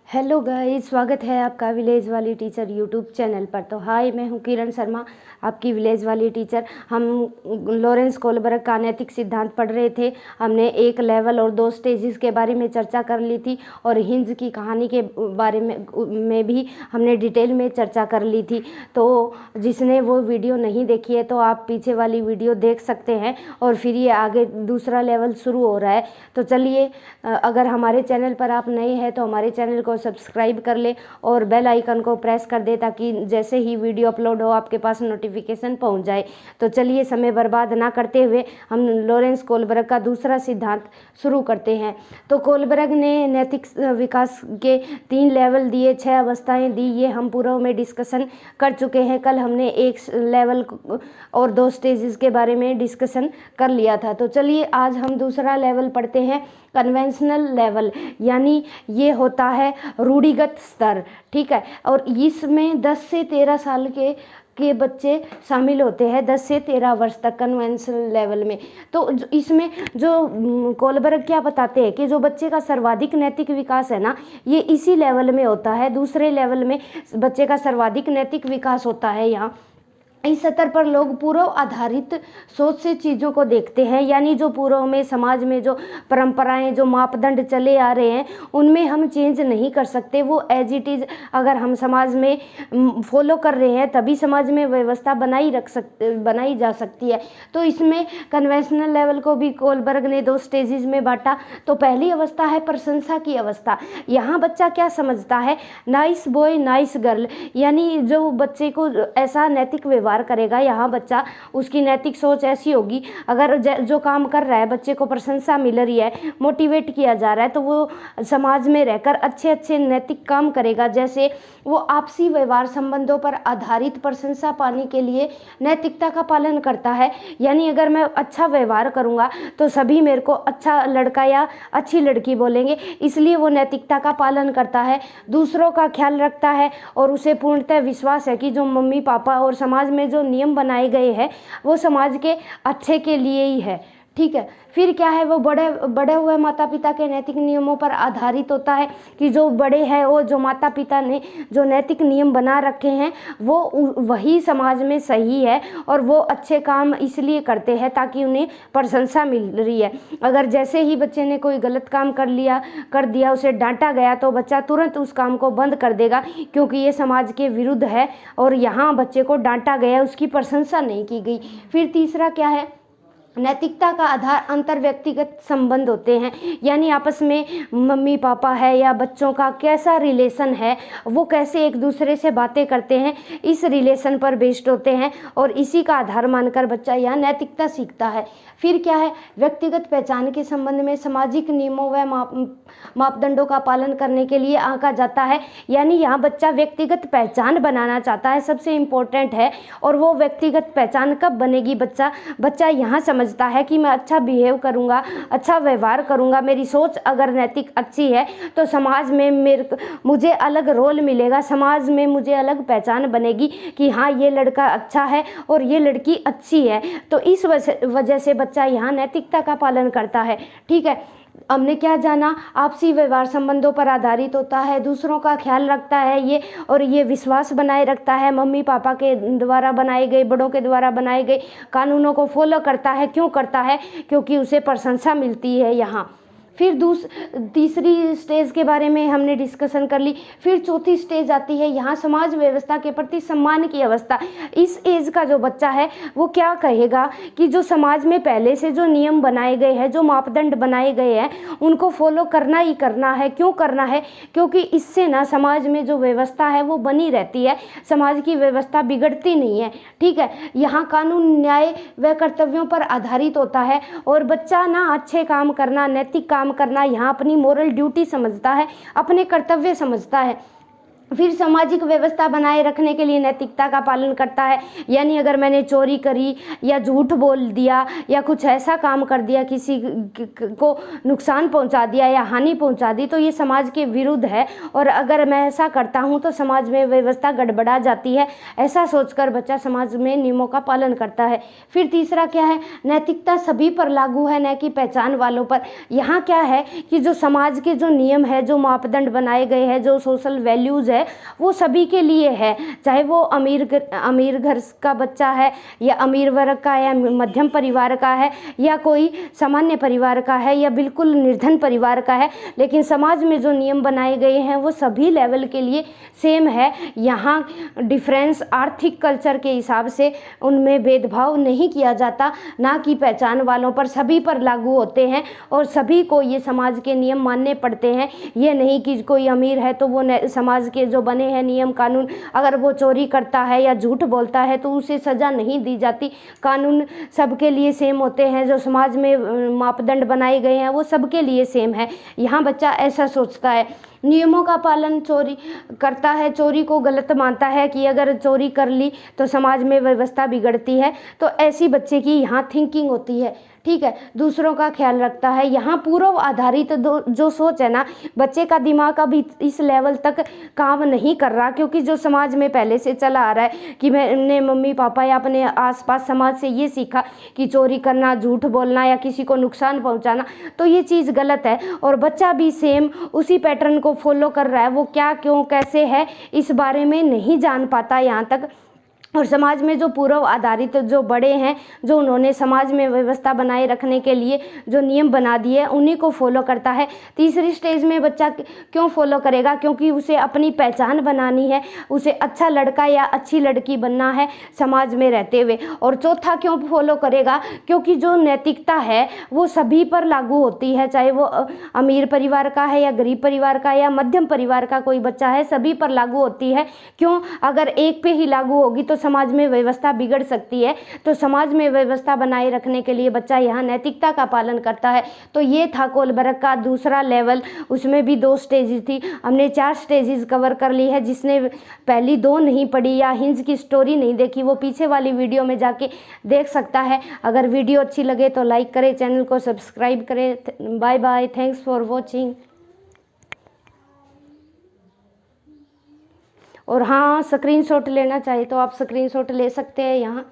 Hello guys, स्वागत है आपका विलेज वाली टीचर यूट्यूब चैनल पर। तो हाय, मैं हूं किरण शर्मा, आपकी विलेज वाली टीचर। हम लॉरेंस कोलबर्ग का नैतिक सिद्धांत पढ़ रहे थे। हमने एक लेवल और 2 स्टेजेस के बारे में चर्चा कर ली थी और हिंज की कहानी के बारे में भी हमने डिटेल में चर्चा कर ली थी। तो जिसने वो वीडियो नहीं देखी है तो आप पीछे वाली वीडियो देख सकते हैं। और फिर ये आगे दूसरा लेवल शुरू हो रहा है। तो चलिए, अगर हमारे चैनल पर आप नए हैं तो हमारे चैनल को सब्सक्राइब कर ले और बेल आइकन को प्रेस कर दे, ताकि जैसे ही वीडियो अपलोड हो आपके पास नोटिफिकेशन पहुंच जाए। तो चलिए, समय बर्बाद ना करते हुए हम लॉरेंस कोलबर्ग का दूसरा सिद्धांत शुरू करते हैं। तो कोलबर्ग ने नैतिक विकास के 3 लेवल दिए, 6 अवस्थाएं दी। ये हम पूर्व में डिस्कशन कर चुके हैं। कल हमने 1 लेवल और 2 स्टेजेस के बारे में डिस्कशन कर लिया था। तो चलिए, आज हम दूसरा लेवल पढ़ते हैं, कन्वेंशनल लेवल। यानी ये होता है रूढ़िगत स्तर, ठीक है। और इसमें 10 से 13 साल के बच्चे शामिल होते हैं, 10 से 13 वर्ष तक कन्वेंशनल लेवल में। तो इसमें जो कोलबर्ग क्या बताते हैं कि जो बच्चे का सर्वाधिक नैतिक विकास है ना, ये इसी लेवल में होता है। दूसरे लेवल में बच्चे का सर्वाधिक नैतिक विकास होता है यहाँ। इस स्तर पर लोग पूर्व आधारित सोच से चीज़ों को देखते हैं। यानी जो पूर्व में समाज में जो परंपराएं, जो मापदंड चले आ रहे हैं, उनमें हम चेंज नहीं कर सकते। वो एज इट इज़ अगर हम समाज में फॉलो कर रहे हैं तभी समाज में व्यवस्था बनाई जा सकती है। तो इसमें कन्वेंशनल लेवल को भी कोलबर्ग ने 2 स्टेजेस में बांटा। तो पहली अवस्था है प्रशंसा की अवस्था। यहाँ बच्चा क्या समझता है, नाइस बॉय नाइस गर्ल। यानी जो बच्चे को ऐसा नैतिक व्यवहार करेगा, यहाँ बच्चा, उसकी नैतिक सोच ऐसी होगी, अगर जो काम कर रहा है बच्चे को प्रशंसा मिल रही है, मोटिवेट किया जा रहा है, तो वो समाज में रहकर अच्छे अच्छे नैतिक काम करेगा। जैसे वो आपसी व्यवहार संबंधों पर आधारित प्रशंसा पाने के लिए नैतिकता का पालन करता है। यानी अगर मैं अच्छा व्यवहार करूँगा तो सभी मेरे को अच्छा लड़का या अच्छी लड़की बोलेंगे, इसलिए वो नैतिकता का पालन करता है, दूसरों का ख्याल रखता है और उसे पूर्णतः विश्वास है कि जो मम्मी पापा और समाज में जो नियम बनाए गए हैं वो समाज के अच्छे के लिए ही है, ठीक है। फिर क्या है, वो बड़े हुए माता पिता के नैतिक नियमों पर आधारित होता है कि जो बड़े हैं, वो जो माता पिता ने जो नैतिक नियम बना रखे हैं वो वही समाज में सही है और वो अच्छे काम इसलिए करते हैं ताकि उन्हें प्रशंसा मिल रही है। अगर जैसे ही बच्चे ने कोई गलत काम कर दिया, उसे डांटा गया, तो बच्चा तुरंत उस काम को बंद कर देगा, क्योंकि ये समाज के विरुद्ध है और यहाँ बच्चे को डांटा गया, उसकी प्रशंसा नहीं की गई। फिर तीसरा क्या है, नैतिकता का आधार अंतर व्यक्तिगत संबंध होते हैं। यानी आपस में मम्मी पापा है या बच्चों का कैसा रिलेशन है, वो कैसे एक दूसरे से बातें करते हैं, इस रिलेशन पर बेस्ड होते हैं और इसी का आधार मानकर बच्चा यहाँ नैतिकता सीखता है। फिर क्या है, व्यक्तिगत पहचान के संबंध में सामाजिक नियमों व मापदंडों का पालन करने के लिए आंका जाता है। यानी यहाँ बच्चा व्यक्तिगत पहचान बनाना चाहता है, सबसे इम्पोर्टेंट है। और वो व्यक्तिगत पहचान कब बनेगी, बच्चा यहाँ समझता है कि मैं अच्छा बिहेव करूँगा, अच्छा व्यवहार करूँगा, मेरी सोच अगर नैतिक अच्छी है तो समाज में मुझे अलग रोल मिलेगा, समाज में मुझे अलग पहचान बनेगी कि हाँ, ये लड़का अच्छा है और ये लड़की अच्छी है। तो इस वजह से बच्चा यहाँ नैतिकता का पालन करता है, ठीक है। हमने क्या जाना, आपसी व्यवहार संबंधों पर आधारित होता है, दूसरों का ख्याल रखता है ये, और ये विश्वास बनाए रखता है, मम्मी पापा के द्वारा बनाए गए, बड़ों के द्वारा बनाए गए कानूनों को फॉलो करता है। क्यों करता है, क्योंकि उसे प्रशंसा मिलती है यहाँ। फिर तीसरी स्टेज के बारे में हमने डिस्कशन कर ली। फिर चौथी स्टेज आती है यहाँ समाज व्यवस्था के प्रति सम्मान की अवस्था। इस एज का जो बच्चा है वो क्या कहेगा कि जो समाज में पहले से जो नियम बनाए गए हैं, जो मापदंड बनाए गए हैं, उनको फॉलो करना ही करना है। क्यों करना है, क्योंकि इससे ना समाज में जो व्यवस्था है वो बनी रहती है, समाज की व्यवस्था बिगड़ती नहीं है, ठीक है। यहाँ कानून, न्याय व कर्तव्यों पर आधारित होता है और बच्चा ना अच्छे काम करना, नैतिक काम करना यहाँ अपनी मोरल ड्यूटी समझता है, अपने कर्तव्य समझता है। फिर सामाजिक व्यवस्था बनाए रखने के लिए नैतिकता का पालन करता है। यानी अगर मैंने चोरी करी या झूठ बोल दिया या कुछ ऐसा काम कर दिया, किसी को नुकसान पहुंचा दिया या हानि पहुंचा दी, तो ये समाज के विरुद्ध है और अगर मैं ऐसा करता हूं तो समाज में व्यवस्था गड़बड़ा जाती है। ऐसा सोचकर बच्चा समाज में नियमों का पालन करता है। फिर तीसरा क्या है, नैतिकता सभी पर लागू है, न कि पहचान वालों पर। यहाँ क्या है कि जो समाज के जो नियम है, जो मापदंड बनाए गए हैं, जो सोशल वैल्यूज़ है, वो सभी के लिए है। चाहे वो अमीर घर का बच्चा है या अमीर वर्ग का या मध्यम परिवार का है या कोई सामान्य परिवार का है या बिल्कुल निर्धन परिवार का है, लेकिन समाज में जो नियम बनाए गए हैं वो सभी लेवल के लिए सेम है। यहाँ डिफरेंस आर्थिक कल्चर के हिसाब से उनमें भेदभाव नहीं किया जाता, ना कि पहचान वालों पर, सभी पर लागू होते हैं और सभी को ये समाज के नियम मानने पड़ते हैं। ये नहीं कि कोई अमीर है तो वो समाज के जो बने हैं नियम कानून, अगर वो चोरी करता है या झूठ बोलता है तो उसे सज़ा नहीं दी जाती। कानून सबके लिए सेम होते हैं, जो समाज में मापदंड बनाए गए हैं वो सबके लिए सेम है। यहाँ बच्चा ऐसा सोचता है। नियमों का पालन चोरी करता है, चोरी को गलत मानता है कि अगर चोरी कर ली तो समाज में व्यवस्था बिगड़ती है, तो ऐसी बच्चे की यहाँ थिंकिंग होती है। ठीक है, दूसरों का ख्याल रखता है। यहाँ पूर्व आधारित जो सोच है ना, बच्चे का दिमाग अभी इस लेवल तक काम नहीं कर रहा, क्योंकि जो समाज में पहले से चला आ रहा है कि मैंने मम्मी पापा या अपने आसपास समाज से ये सीखा कि चोरी करना, झूठ बोलना या किसी को नुकसान पहुंचाना, तो ये चीज़ गलत है। और बच्चा भी सेम उसी पैटर्न को फॉलो कर रहा है। वो क्या, क्यों, कैसे है, इस बारे में नहीं जान पाता यहाँ तक। और समाज में जो पूर्व आधारित जो बड़े हैं, जो उन्होंने समाज में व्यवस्था बनाए रखने के लिए जो नियम बना दिए, उन्हीं को फॉलो करता है। तीसरी स्टेज में बच्चा क्यों फॉलो करेगा? क्योंकि उसे अपनी पहचान बनानी है, उसे अच्छा लड़का या अच्छी लड़की बनना है समाज में रहते हुए। और चौथा क्यों फॉलो करेगा? क्योंकि जो नैतिकता है वो सभी पर लागू होती है, चाहे वो अमीर परिवार का है या गरीब परिवार का या मध्यम परिवार का कोई बच्चा है, सभी पर लागू होती है। क्यों? अगर एक पे ही लागू होगी तो समाज में व्यवस्था बिगड़ सकती है। तो समाज में व्यवस्था बनाए रखने के लिए बच्चा यहाँ नैतिकता का पालन करता है। तो ये था कोलबर्ग का दूसरा लेवल। उसमें भी 2 स्टेजेस थी, हमने 4 स्टेजेस कवर कर ली है। जिसने पहली 2 नहीं पढ़ी या हिंज की स्टोरी नहीं देखी, वो पीछे वाली वीडियो में जाके देख सकता है। अगर वीडियो अच्छी लगे तो लाइक करें, चैनल को सब्सक्राइब करें। Bye bye, thanks for watching. और हाँ, स्क्रीनशॉट लेना चाहिए तो आप स्क्रीनशॉट ले सकते हैं यहाँ।